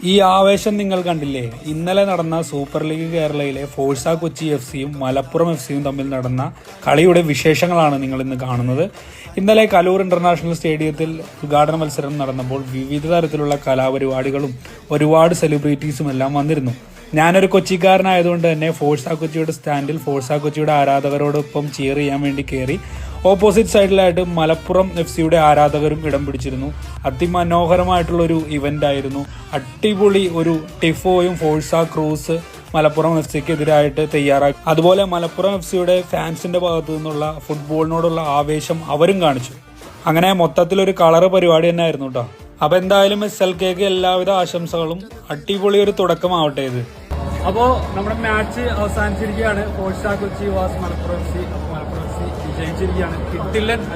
ഈ ആവേശം നിങ്ങൾ കണ്ടില്ലേ? ഇന്നലെ നടന്ന സൂപ്പർ ലീഗ് കേരളയിലെ ഫോഴ്സ കൊച്ചി എഫ്സിയും മലപ്പുറം എഫ്സിയും തമ്മിൽ നടന്ന കളിയുടെ വിശേഷങ്ങളാണ് നിങ്ങൾ ഇന്ന് കാണുന്നത്. ഇന്നലെ കലൂർ ഇന്റർനാഷണൽ സ്റ്റേഡിയത്തിൽ ഉദ്ഘാടന മത്സരം നടന്നപ്പോൾ വിവിധ തരത്തിലുള്ള കലാപരിപാടികളും ഒരുപാട് സെലിബ്രിറ്റീസും എല്ലാം വന്നിരുന്നു. ഞാനൊരു കൊച്ചിക്കാരനായതുകൊണ്ട് തന്നെ ഫോഴ്സ കൊച്ചിയുടെ സ്റ്റാൻഡിൽ ഫോഴ്സ കൊച്ചിയുടെ ആരാധകരോടൊപ്പം ചിയർ ചെയ്യാൻ വേണ്ടി കയറി. ഓപ്പോസിറ്റ് സൈഡിലായിട്ട് മലപ്പുറം എഫ്സിയുടെ ആരാധകരും ഇടം പിടിച്ചിരുന്നു. അതിമനോഹരമായിട്ടുള്ളൊരു ഇവന്റ് ആയിരുന്നു. അടിപൊളി ഒരു ടിഫോയും ഫോഴ്സ ക്രൂസ് മലപ്പുറം എഫ്സിക്ക് എതിരായിട്ട് തയ്യാറാക്കി. അതുപോലെ മലപ്പുറം എഫ്സിയുടെ ഫാൻസിന്റെ ഭാഗത്തു നിന്നുള്ള ഫുട്ബോളിനോടുള്ള ആവേശം അവരും കാണിച്ചു. അങ്ങനെ മൊത്തത്തിലൊരു കളറ് പരിപാടി തന്നെ ആയിരുന്നു കേട്ടോ. അപ്പൊ എന്തായാലും SLKക്ക് എല്ലാവിധ ആശംസകളും. അടിപൊളി ഒരു തുടക്കമാവട്ടെ ഇത്. അപ്പോ നമ്മുടെ മാച്ച് അവസാനിച്ചിരിക്കുകയാണ്. ഫോഴ്സ കൊച്ചി വാസ് മലപ്പുറം എഫ്സി. മലപ്പുറം എഫ്സി വിജയിച്ചിരിക്കുകയാണ്. കിട്ടില്ലൻ